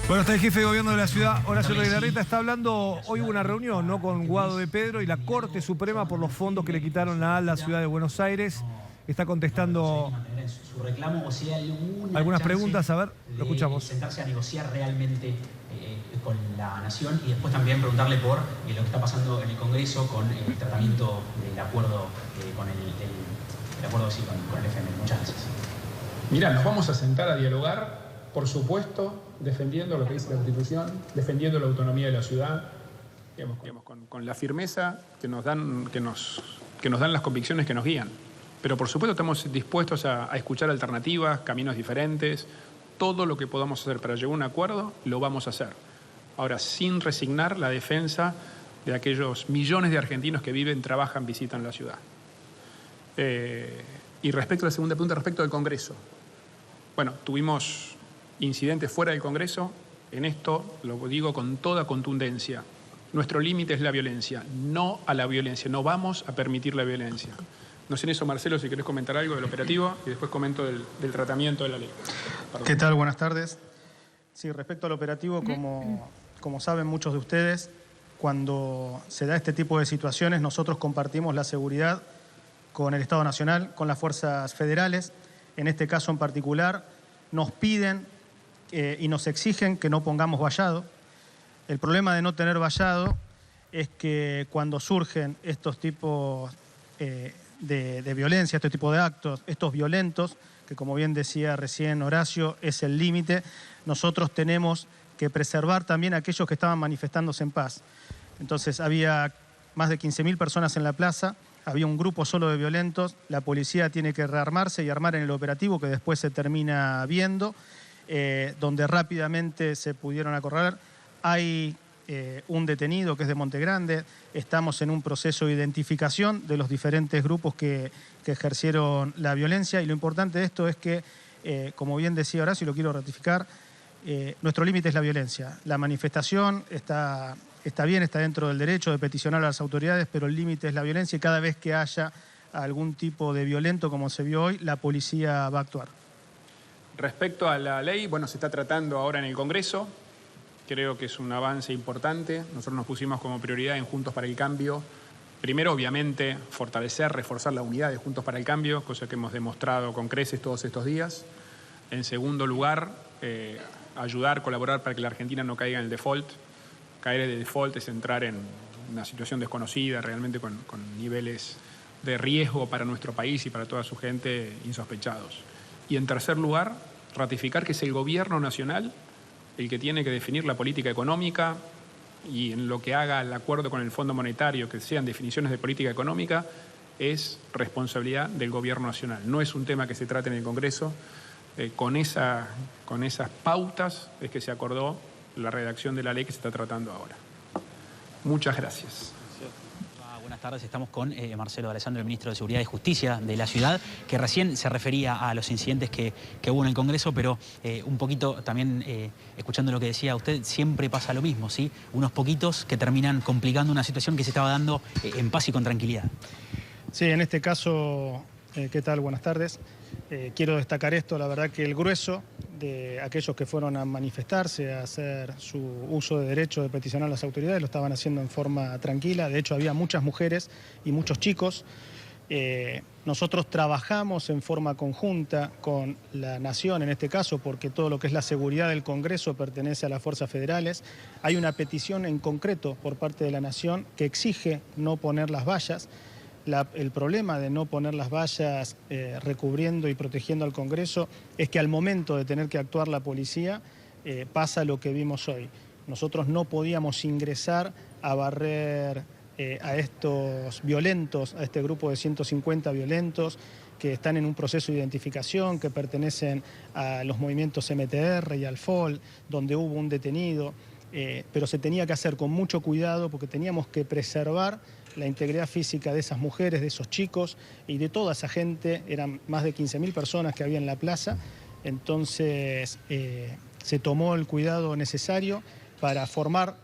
Bueno, está el jefe de gobierno de la ciudad, Horacio Rodríguez Larreta, está hablando, hoy hubo una reunión, ¿no?, con Guado de Pedro y la Corte Suprema por los fondos que le quitaron a la ciudad de Buenos Aires. Está contestando algunas preguntas, a ver, lo escuchamos. Sentarse a negociar realmente con la Nación y después también preguntarle por lo que está pasando en el Congreso con el tratamiento del acuerdo con el FMI. Muchas gracias. Mirá, nos vamos a sentar a dialogar, por supuesto, defendiendo lo que dice la Constitución, defendiendo la autonomía de la ciudad, digamos, con la firmeza que nos dan las convicciones que nos guían. Pero por supuesto estamos dispuestos a escuchar alternativas, caminos diferentes, todo lo que podamos hacer para llegar a un acuerdo, lo vamos a hacer. Ahora, sin resignar la defensa de aquellos millones de argentinos que viven, trabajan, visitan la ciudad. Y respecto a la segunda pregunta, respecto al Congreso. Bueno, tuvimos incidentes fuera del Congreso. En esto lo digo con toda contundencia. Nuestro límite es la violencia, no a la violencia. No vamos a permitir la violencia. No sé en eso, Marcelo, si querés comentar algo del operativo y después comento del tratamiento de la ley. Perdón. ¿Qué tal? Buenas tardes. Sí, respecto al operativo, como saben muchos de ustedes, cuando se da este tipo de situaciones, nosotros compartimos la seguridad con el Estado Nacional, con las fuerzas federales. En este caso en particular, nos piden y nos exigen que no pongamos vallado. El problema de no tener vallado es que cuando surgen estos tipos de violencia, este tipo de actos, estos violentos, que como bien decía recién Horacio, es el límite, nosotros tenemos que preservar también a aquellos que estaban manifestándose en paz. Entonces había más de 15.000 personas en la plaza, había un grupo solo de violentos, la policía tiene que rearmarse y armar en el operativo que después se termina viendo, donde rápidamente se pudieron acorralar. Hay un detenido que es de Monte Grande, estamos en un proceso de identificación de los diferentes grupos que ejercieron la violencia y lo importante de esto es que, como bien decía Horacio y lo quiero ratificar, nuestro límite es la violencia. La manifestación está bien, está dentro del derecho de peticionar a las autoridades, pero el límite es la violencia y cada vez que haya algún tipo de violento, como se vio hoy, la policía va a actuar. Respecto a la ley, bueno, se está tratando ahora en el Congreso. Creo que es un avance importante. Nosotros nos pusimos como prioridad en Juntos para el Cambio. Primero, obviamente, fortalecer, reforzar la unidad de Juntos para el Cambio, cosa que hemos demostrado con creces todos estos días. En segundo lugar, ayudar, colaborar para que la Argentina no caiga en el default. Caer en el default es entrar en una situación desconocida, realmente con niveles de riesgo para nuestro país y para toda su gente insospechados. Y en tercer lugar, ratificar que es el gobierno nacional el que tiene que definir la política económica y en lo que haga el acuerdo con el Fondo Monetario, que sean definiciones de política económica, es responsabilidad del gobierno nacional. No es un tema que se trate en el Congreso. Con esas pautas es que se acordó la redacción de la ley que se está tratando ahora. Muchas gracias. Buenas tardes, estamos con Marcelo Alessandro, el ministro de Seguridad y Justicia de la ciudad, que recién se refería a los incidentes que hubo en el Congreso, pero un poquito también, escuchando lo que decía usted, siempre pasa lo mismo, ¿sí? Unos poquitos que terminan complicando una situación que se estaba dando en paz y con tranquilidad. Sí, en este caso, ¿qué tal? Buenas tardes. Quiero destacar esto, la verdad que el grueso de aquellos que fueron a manifestarse, a hacer su uso de derecho de peticionar a las autoridades, lo estaban haciendo en forma tranquila. De hecho, había muchas mujeres y muchos chicos. Nosotros trabajamos en forma conjunta con la Nación, en este caso, porque todo lo que es la seguridad del Congreso pertenece a las fuerzas federales. Hay una petición en concreto por parte de la Nación que exige no poner las vallas. El problema de no poner las vallas recubriendo y protegiendo al Congreso es que al momento de tener que actuar la policía pasa lo que vimos hoy. Nosotros no podíamos ingresar a barrer a estos violentos, a este grupo de 150 violentos que están en un proceso de identificación, que pertenecen a los movimientos MTR y al FOL, donde hubo un detenido, pero se tenía que hacer con mucho cuidado porque teníamos que preservar la integridad física de esas mujeres, de esos chicos y de toda esa gente. Eran más de 15.000 personas que había en la plaza, entonces se tomó el cuidado necesario para formar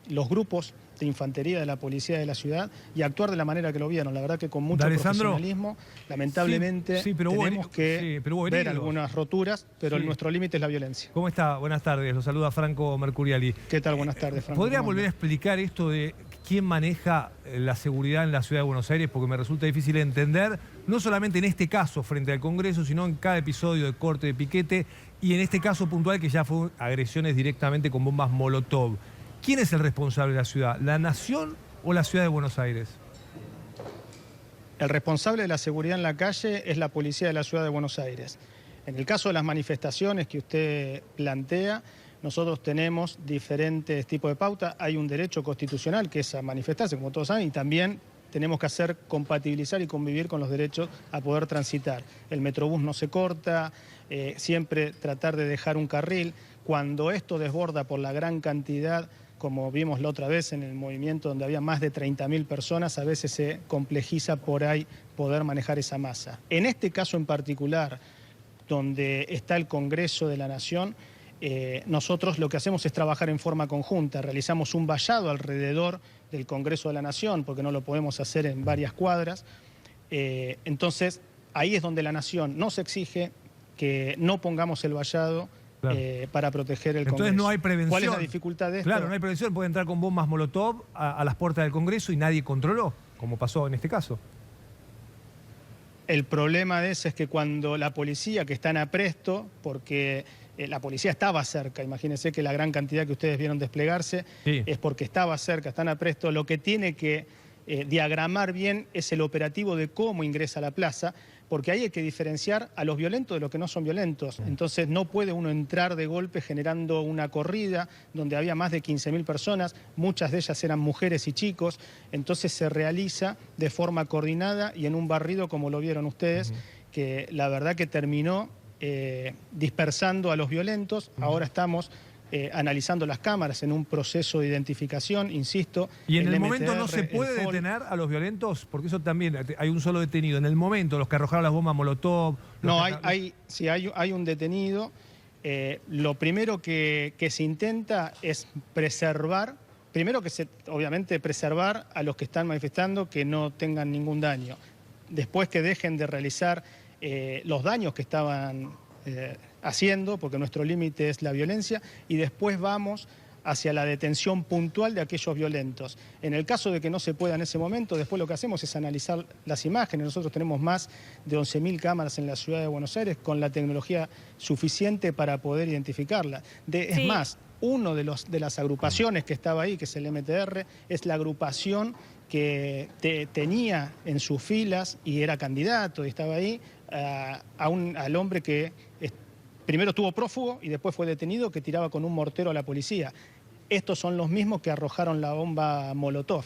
los grupos de infantería de la policía de la ciudad y actuar de la manera que lo vieron. La verdad que con mucho profesionalismo, lamentablemente tenemos que ver algunas roturas, pero nuestro límite es la violencia. ¿Cómo está? Buenas tardes, lo saluda Franco Mercuriali. ¿Qué tal? Buenas tardes, Franco. ¿Podría volver a explicar esto de quién maneja la seguridad en la ciudad de Buenos Aires? Porque me resulta difícil entender, no solamente en este caso frente al Congreso, sino en cada episodio de corte de piquete y en este caso puntual que ya fue agresiones directamente con bombas Molotov. ¿Quién es el responsable de la ciudad? ¿La Nación o la ciudad de Buenos Aires? El responsable de la seguridad en la calle es la policía de la ciudad de Buenos Aires. En el caso de las manifestaciones que usted plantea, nosotros tenemos diferentes tipos de pauta. Hay un derecho constitucional que es a manifestarse, como todos saben, y también tenemos que hacer compatibilizar y convivir con los derechos a poder transitar. El metrobús no se corta, siempre tratar de dejar un carril. Cuando esto desborda por la gran cantidad, como vimos la otra vez en el movimiento donde había más de 30.000 personas, a veces se complejiza por ahí poder manejar esa masa. En este caso en particular, donde está el Congreso de la Nación, nosotros lo que hacemos es trabajar en forma conjunta. Realizamos un vallado alrededor del Congreso de la Nación, porque no lo podemos hacer en varias cuadras. Entonces, ahí es donde la Nación nos exige que no pongamos el vallado para proteger el Congreso. Entonces no hay prevención. ¿Cuál es la dificultad de esto? Claro, no hay prevención. Puede entrar con bombas Molotov a las puertas del Congreso y nadie controló, como pasó en este caso. El problema de eso es que cuando la policía, que está en apresto, porque la policía estaba cerca, imagínense que la gran cantidad que ustedes vieron desplegarse es porque estaba cerca, están apresto, lo que tiene que diagramar bien es el operativo de cómo ingresa a la plaza, porque ahí hay que diferenciar a los violentos de los que no son violentos. Entonces no puede uno entrar de golpe generando una corrida donde había más de 15.000 personas, muchas de ellas eran mujeres y chicos, entonces se realiza de forma coordinada y en un barrido como lo vieron ustedes, que la verdad que terminó dispersando a los violentos. Ahora estamos analizando las cámaras en un proceso de identificación, insisto. ¿Y en el momento no se puede detener a los violentos? Porque eso también, hay un solo detenido. En el momento, los que arrojaron las bombas Molotov... No, hay un detenido. Lo primero que se intenta es preservar, obviamente preservar a los que están manifestando que no tengan ningún daño. Después que dejen de realizar los daños que estaban haciendo, porque nuestro límite es la violencia, y después vamos hacia la detención puntual de aquellos violentos. En el caso de que no se pueda en ese momento, después lo que hacemos es analizar las imágenes. Nosotros tenemos más de 11.000 cámaras en la ciudad de Buenos Aires con la tecnología suficiente para poder identificarla. Es más, uno de las agrupaciones que estaba ahí, que es el MTR, es la agrupación que tenía en sus filas y era candidato y estaba ahí, al hombre que primero estuvo prófugo y después fue detenido, que tiraba con un mortero a la policía. Estos son los mismos que arrojaron la bomba Molotov.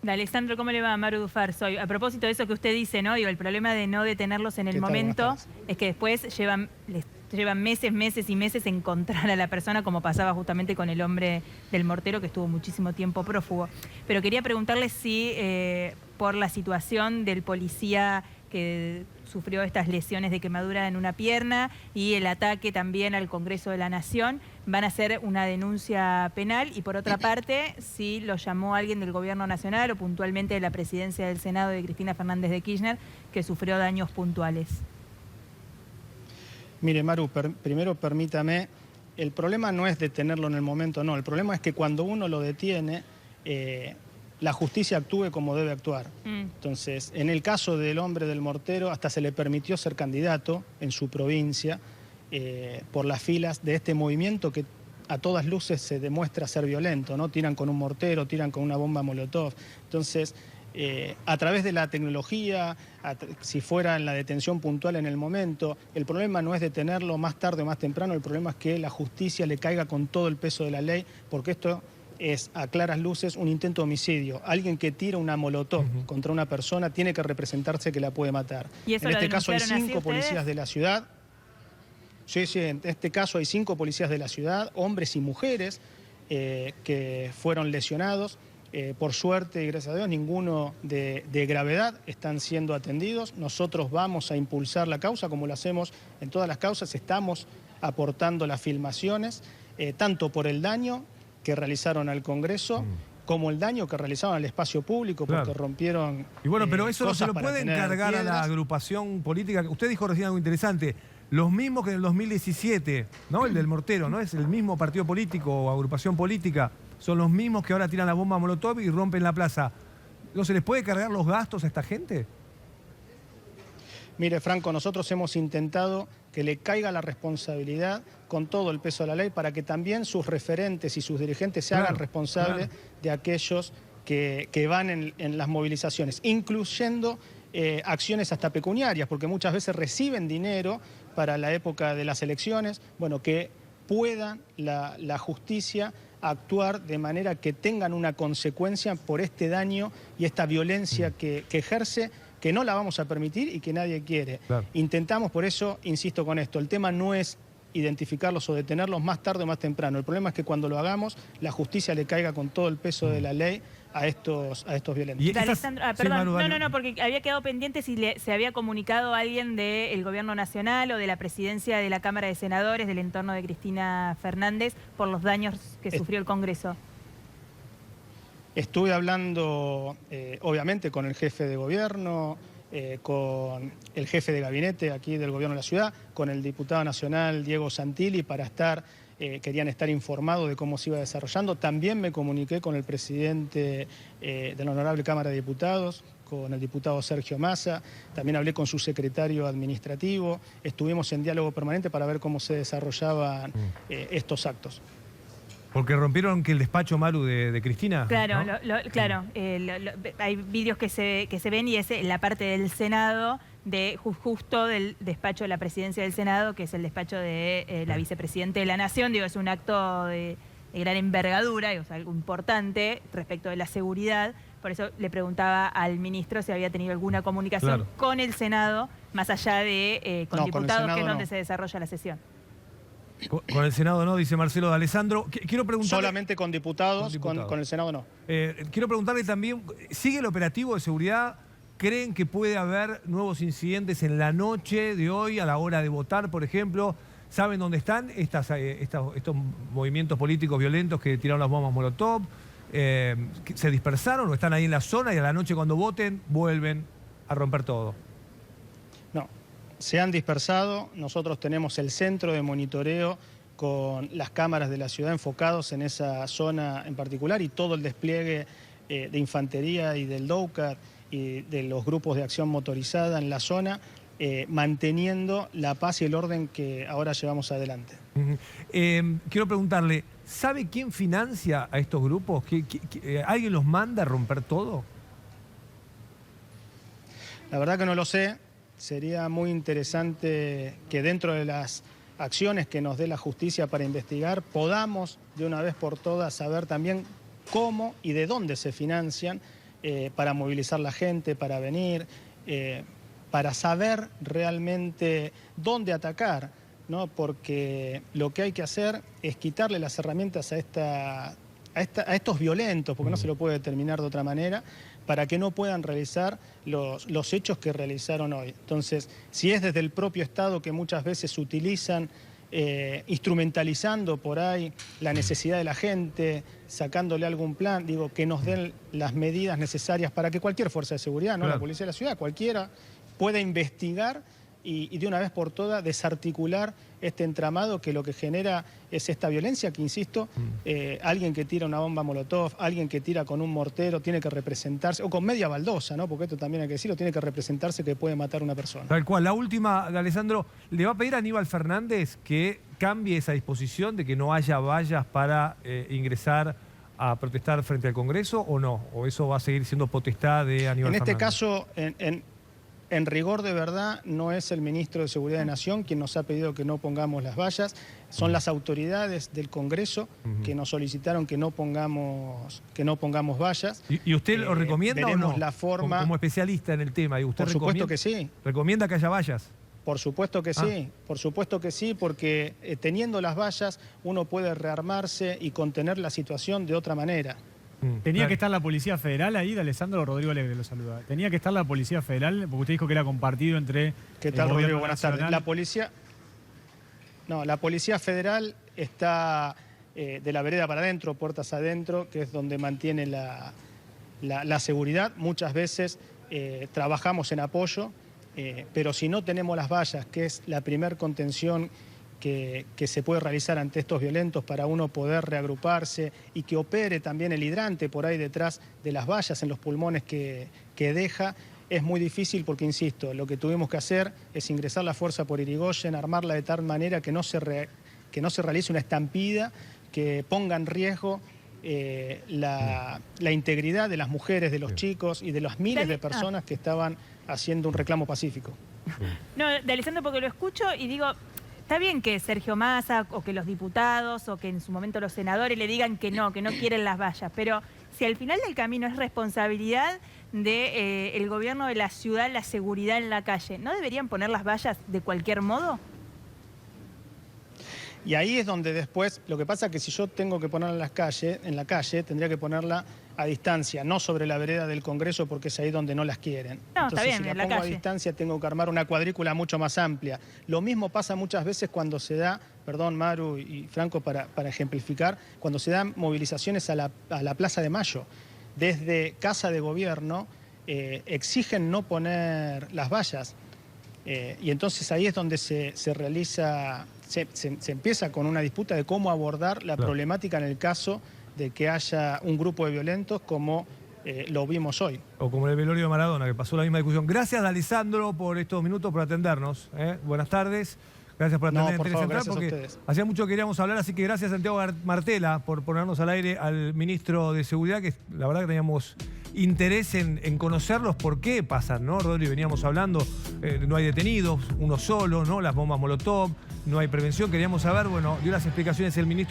Alessandro, ¿cómo le va? Maru Dufar soy. A propósito de eso que usted dice, ¿no? Digo, el problema de no detenerlos en el momento es que después les llevan meses y meses encontrar a la persona, como pasaba justamente con el hombre del mortero, que estuvo muchísimo tiempo prófugo. Pero quería preguntarle si por la situación del policía que sufrió estas lesiones de quemadura en una pierna y el ataque también al Congreso de la Nación, van a hacer una denuncia penal, y por otra parte, si lo llamó alguien del Gobierno Nacional o puntualmente de la Presidencia del Senado de Cristina Fernández de Kirchner, que sufrió daños puntuales. Mire, Maru, primero permítame, el problema no es detenerlo en el momento, no, el problema es que cuando uno lo detiene, la justicia actúe como debe actuar. Entonces, en el caso del hombre del mortero, hasta se le permitió ser candidato en su provincia por las filas de este movimiento que a todas luces se demuestra ser violento, ¿no? Tiran con un mortero, tiran con una bomba Molotov. Entonces, a través de la tecnología, si fuera en la detención puntual en el momento, el problema no es detenerlo más tarde o más temprano, el problema es que la justicia le caiga con todo el peso de la ley, porque esto es a claras luces un intento de homicidio. Alguien que tira una Molotov contra una persona tiene que representarse que la puede matar. ¿Y eso en este caso hay 5 ustedes? policías de la ciudad. Sí, en este caso hay 5 policías de la ciudad, hombres y mujeres, que fueron lesionados. Por suerte y gracias a Dios, ninguno de gravedad, están siendo atendidos. Nosotros vamos a impulsar la causa, como lo hacemos en todas las causas. Estamos aportando las filmaciones, tanto por el daño que realizaron al Congreso, como el daño que realizaron al espacio público, porque Claro. rompieron Y bueno, pero eso no se cosas lo para puede tener encargar a la piedras. agrupación política. Usted dijo recién algo interesante. Los mismos que en el 2017, ¿no? El del mortero, ¿no? Es el mismo partido político o agrupación política. Son los mismos que ahora tiran la bomba Molotov y rompen la plaza. ¿No se les puede cargar los gastos a esta gente? Mire, Franco, nosotros hemos intentado que le caiga la responsabilidad con todo el peso de la ley para que también sus referentes y sus dirigentes se hagan responsables de aquellos que van en las movilizaciones, incluyendo acciones hasta pecuniarias, porque muchas veces reciben dinero para la época de las elecciones, bueno, que pueda la justicia actuar de manera que tengan una consecuencia por este daño y esta violencia que ejerce, que no la vamos a permitir y que nadie quiere. Claro. Intentamos, por eso, insisto con esto, el tema no es identificarlos o detenerlos más tarde o más temprano. El problema es que cuando lo hagamos, la justicia le caiga con todo el peso de la ley a estos violentos. Y Alessandro, Sí, perdón, Maru, dale. no, porque había quedado pendiente si se había comunicado a alguien del Gobierno Nacional o de la presidencia de la Cámara de Senadores, del entorno de Cristina Fernández, por los daños que sufrió el Congreso. Estuve hablando, obviamente, con el jefe de gobierno, con el jefe de gabinete aquí del gobierno de la ciudad, con el diputado nacional Diego Santilli querían estar informados de cómo se iba desarrollando. También me comuniqué con el presidente de la Honorable Cámara de Diputados, con el diputado Sergio Massa, también hablé con su secretario administrativo, estuvimos en diálogo permanente para ver cómo se desarrollaban estos actos. Porque rompieron que el despacho, Maru, de Cristina. Claro, ¿no? claro. Hay vídeos que se ven y es la parte del Senado, justo del despacho de la presidencia del Senado, que es el despacho de la vicepresidenta de la Nación. Digo, es un acto de gran envergadura, es algo importante respecto de la seguridad. Por eso le preguntaba al ministro si había tenido alguna comunicación con el Senado, más allá de con diputados, que es donde se desarrolla la sesión. Con el Senado no, dice Marcelo de Alessandro. Quiero preguntarle... Solamente con diputados, con el Senado no. Quiero preguntarle también, ¿sigue el operativo de seguridad? ¿Creen que puede haber nuevos incidentes en la noche de hoy, a la hora de votar, por ejemplo? ¿Saben dónde están estos movimientos políticos violentos que tiraron las bombas Molotov? ¿Se dispersaron o están ahí en la zona y a la noche cuando voten vuelven a romper todo? No, se han dispersado. Nosotros tenemos el centro de monitoreo con las cámaras de la ciudad enfocados en esa zona en particular y todo el despliegue de infantería y del DOUCAD y de los grupos de acción motorizada en la zona, manteniendo la paz y el orden que ahora llevamos adelante. Quiero preguntarle, ¿sabe quién financia a estos grupos? ¿Alguien los manda a romper todo? La verdad que no lo sé. Sería muy interesante que dentro de las acciones que nos dé la justicia para investigar podamos de una vez por todas saber también cómo y de dónde se financian para movilizar la gente, para venir, para saber realmente dónde atacar, ¿no? Porque lo que hay que hacer es quitarle las herramientas a estos violentos, porque no se lo puede determinar de otra manera, para que no puedan realizar los hechos que realizaron hoy. Entonces, si es desde el propio Estado que muchas veces utilizan, instrumentalizando por ahí la necesidad de la gente, sacándole algún plan, digo, que nos den las medidas necesarias para que cualquier fuerza de seguridad, no la policía de la ciudad, cualquiera, pueda investigar y de una vez por todas desarticular este entramado que lo que genera es esta violencia que, insisto, alguien que tira una bomba Molotov, alguien que tira con un mortero tiene que representarse, o con media baldosa, ¿no? Porque esto también hay que decirlo, tiene que representarse que puede matar a una persona. Tal cual. La última, Alessandro, ¿le va a pedir a Aníbal Fernández que cambie esa disposición de que no haya vallas para ingresar a protestar frente al Congreso o no? ¿O eso va a seguir siendo potestad de Aníbal Fernández? En este caso, en rigor de verdad, no es el ministro de Seguridad de Nación quien nos ha pedido que no pongamos las vallas, son las autoridades del Congreso que nos solicitaron que no pongamos vallas. ¿Y usted lo recomienda o no? La forma, como especialista en el tema. ¿Y usted por supuesto que sí. ¿Recomienda que haya vallas? Por supuesto que sí, porque teniendo las vallas uno puede rearmarse y contener la situación de otra manera. Tenía que estar la Policía Federal ahí, de Alessandro. Rodrigo Alegre lo saluda. Tenía que estar la Policía Federal, porque usted dijo que era compartido entre... ¿Qué tal, Rodrigo? Buenas tardes. La Policía Federal está de la vereda para adentro, puertas adentro, que es donde mantiene la seguridad. Muchas veces trabajamos en apoyo, pero si no tenemos las vallas, que es la primer contención que se puede realizar ante estos violentos para uno poder reagruparse y que opere también el hidrante por ahí detrás de las vallas en los pulmones que deja, es muy difícil porque, insisto, lo que tuvimos que hacer es ingresar la fuerza por Irigoyen, armarla de tal manera que no se realice una estampida que ponga en riesgo la integridad de las mujeres, de los chicos y de las miles de personas que estaban haciendo un reclamo pacífico. No, de Alessandro, porque lo escucho y digo, está bien que Sergio Massa o que los diputados o que en su momento los senadores le digan que no quieren las vallas, pero si al final del camino es responsabilidad del gobierno de la ciudad la seguridad en la calle, ¿no deberían poner las vallas de cualquier modo? Y ahí es donde después, lo que pasa es que si yo tengo que ponerla en la calle, tendría que ponerla a distancia, no sobre la vereda del Congreso, porque es ahí donde no las quieren. No, entonces, está bien, si la en la pongo calle. a distancia, tengo que armar una cuadrícula mucho más amplia. Lo mismo pasa muchas veces cuando se da, perdón Maru y Franco para ejemplificar, cuando se dan movilizaciones a la Plaza de Mayo. Desde Casa de Gobierno exigen no poner las vallas. Y entonces ahí es donde se realiza, se empieza con una disputa de cómo abordar la problemática en el caso de que haya un grupo de violentos como lo vimos hoy. O como el velorio de Maradona, que pasó la misma discusión. Gracias, Alessandro, por estos minutos, por atendernos. Buenas tardes. Gracias por atender en Telecentral, gracias porque a ustedes. hacía mucho que queríamos hablar, así que gracias, Santiago Martela, por ponernos al aire al ministro de Seguridad, que la verdad que teníamos interés en conocerlos, por qué pasan, ¿no, Rodri? Veníamos hablando, no hay detenidos, uno solo, ¿no? Las bombas Molotov, no hay prevención. Queríamos saber, bueno, dio las explicaciones el ministro.